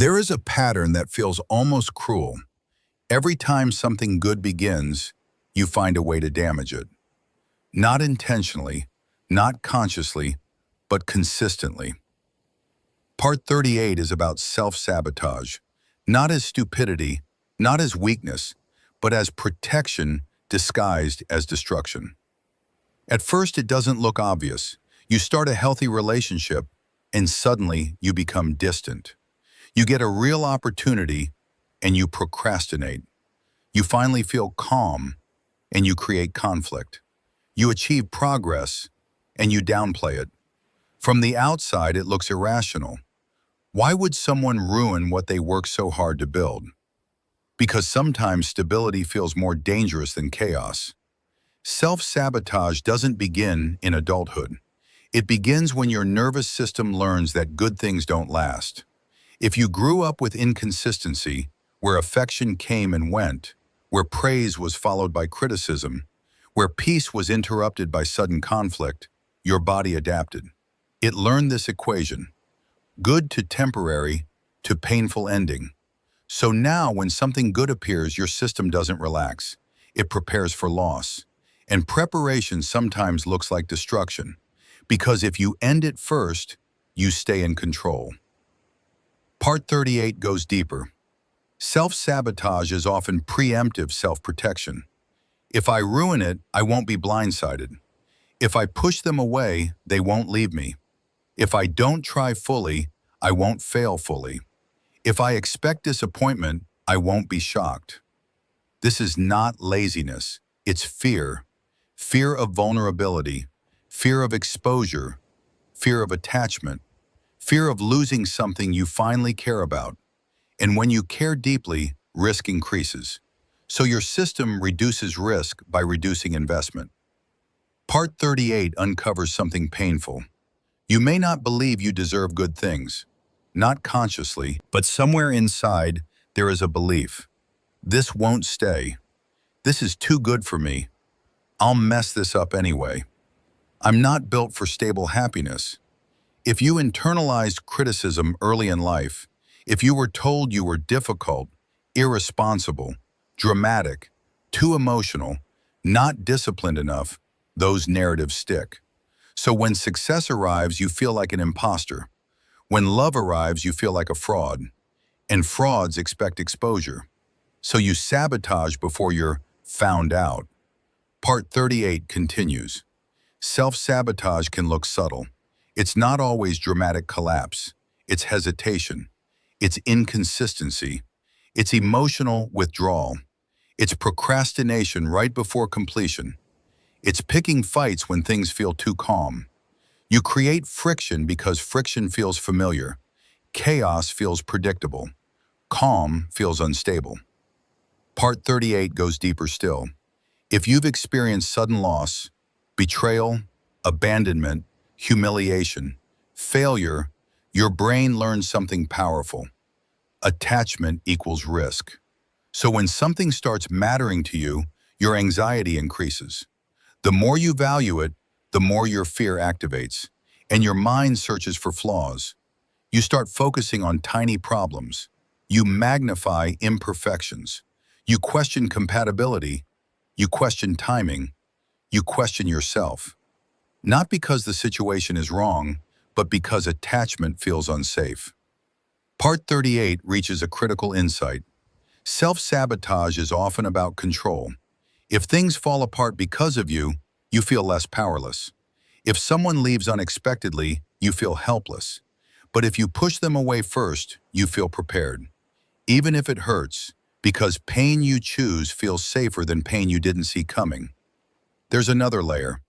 There is a pattern that feels almost cruel. Every time something good begins, you find a way to damage it. Not intentionally, not consciously, but consistently. Part 38 is about self-sabotage, not as stupidity, not as weakness, but as protection disguised as destruction. At first, it doesn't look obvious. You start a healthy relationship, and suddenly you become distant. You get a real opportunity, and you procrastinate. You finally feel calm, and you create conflict. You achieve progress, and you downplay it. From the outside, it looks irrational. Why would someone ruin what they worked so hard to build? Because sometimes stability feels more dangerous than chaos. Self-sabotage doesn't begin in adulthood. It begins when your nervous system learns that good things don't last. If you grew up with inconsistency, where affection came and went, where praise was followed by criticism, where peace was interrupted by sudden conflict, your body adapted. It learned this equation: good to temporary to painful ending. So now when something good appears, your system doesn't relax. It prepares for loss. And preparation sometimes looks like destruction, because if you end it first, you stay in control. Part 38 goes deeper. Self-sabotage is often preemptive self-protection. If I ruin it, I won't be blindsided. If I push them away, they won't leave me. If I don't try fully, I won't fail fully. If I expect disappointment, I won't be shocked. This is not laziness, it's fear. Fear of vulnerability, fear of exposure, fear of attachment, fear of losing something you finally care about. And when you care deeply, risk increases. So your system reduces risk by reducing investment. Part 38 uncovers something painful. You may not believe you deserve good things, not consciously, but somewhere inside there is a belief. This won't stay. This is too good for me. I'll mess this up anyway. I'm not built for stable happiness. If you internalized criticism early in life, if you were told you were difficult, irresponsible, dramatic, too emotional, not disciplined enough, those narratives stick. So when success arrives, you feel like an imposter. When love arrives, you feel like a fraud. And frauds expect exposure. So you sabotage before you're found out. Part 38 continues. Self-sabotage can look subtle. It's not always dramatic collapse. It's hesitation. It's inconsistency. It's emotional withdrawal. It's procrastination right before completion. It's picking fights when things feel too calm. You create friction because friction feels familiar. Chaos feels predictable. Calm feels unstable. Part 38 goes deeper still. If you've experienced sudden loss, betrayal, abandonment, humiliation, failure, your brain learns something powerful. Attachment equals risk. So when something starts mattering to you, your anxiety increases. The more you value it, the more your fear activates, and your mind searches for flaws. You start focusing on tiny problems. You magnify imperfections. You question compatibility. You question timing. You question yourself. Not because the situation is wrong, but because attachment feels unsafe. Part 38 reaches a critical insight. Self-sabotage is often about control. If things fall apart because of you, you feel less powerless. If someone leaves unexpectedly, you feel helpless. But if you push them away first, you feel prepared. Even if it hurts, because pain you choose feels safer than pain you didn't see coming. There's another layer.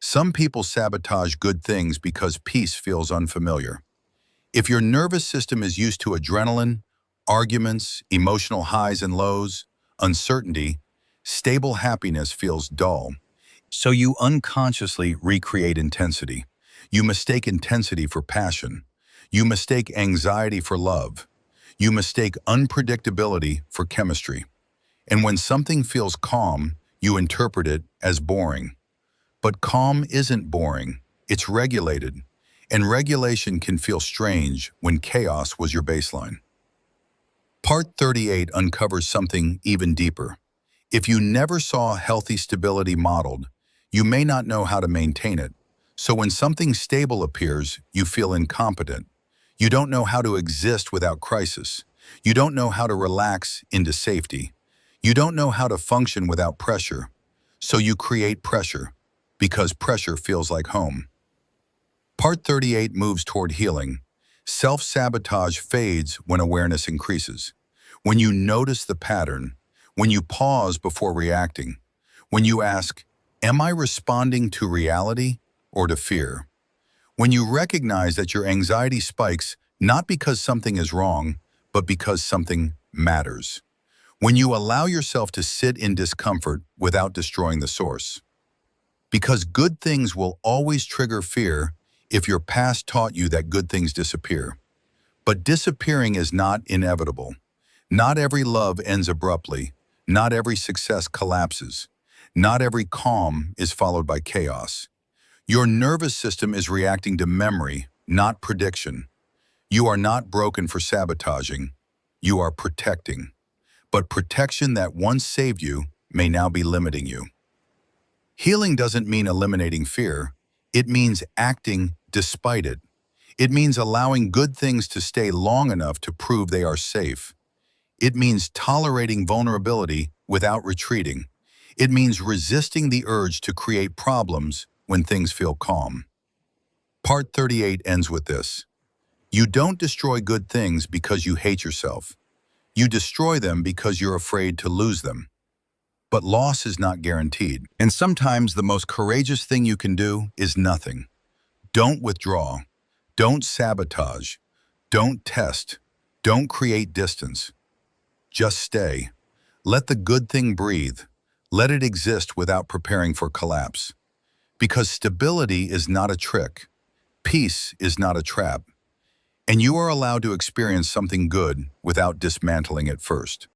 Some people sabotage good things because peace feels unfamiliar. If your nervous system is used to adrenaline, arguments, emotional highs and lows, uncertainty, stable happiness feels dull. So you unconsciously recreate intensity. You mistake intensity for passion. You mistake anxiety for love. You mistake unpredictability for chemistry. And when something feels calm, you interpret it as boring. But calm isn't boring, it's regulated. And regulation can feel strange when chaos was your baseline. Part 38 uncovers something even deeper. If you never saw healthy stability modeled, you may not know how to maintain it. So when something stable appears, you feel incompetent. You don't know how to exist without crisis. You don't know how to relax into safety. You don't know how to function without pressure. So you create pressure, because pressure feels like home. Part 38 moves toward healing. Self-sabotage fades when awareness increases. When you notice the pattern, when you pause before reacting, when you ask, am I responding to reality or to fear? When you recognize that your anxiety spikes not because something is wrong, but because something matters. When you allow yourself to sit in discomfort without destroying the source. Because good things will always trigger fear if your past taught you that good things disappear. But disappearing is not inevitable. Not every love ends abruptly. Not every success collapses. Not every calm is followed by chaos. Your nervous system is reacting to memory, not prediction. You are not broken for sabotaging. You are protecting. But protection that once saved you may now be limiting you. Healing doesn't mean eliminating fear. It means acting despite it. It means allowing good things to stay long enough to prove they are safe. It means tolerating vulnerability without retreating. It means resisting the urge to create problems when things feel calm. Part 38 ends with this. You don't destroy good things because you hate yourself. You destroy them because you're afraid to lose them. But loss is not guaranteed. And sometimes the most courageous thing you can do is nothing. Don't withdraw. Don't sabotage. Don't test. Don't create distance. Just stay. Let the good thing breathe. Let it exist without preparing for collapse. Because stability is not a trick. Peace is not a trap. And you are allowed to experience something good without dismantling it first.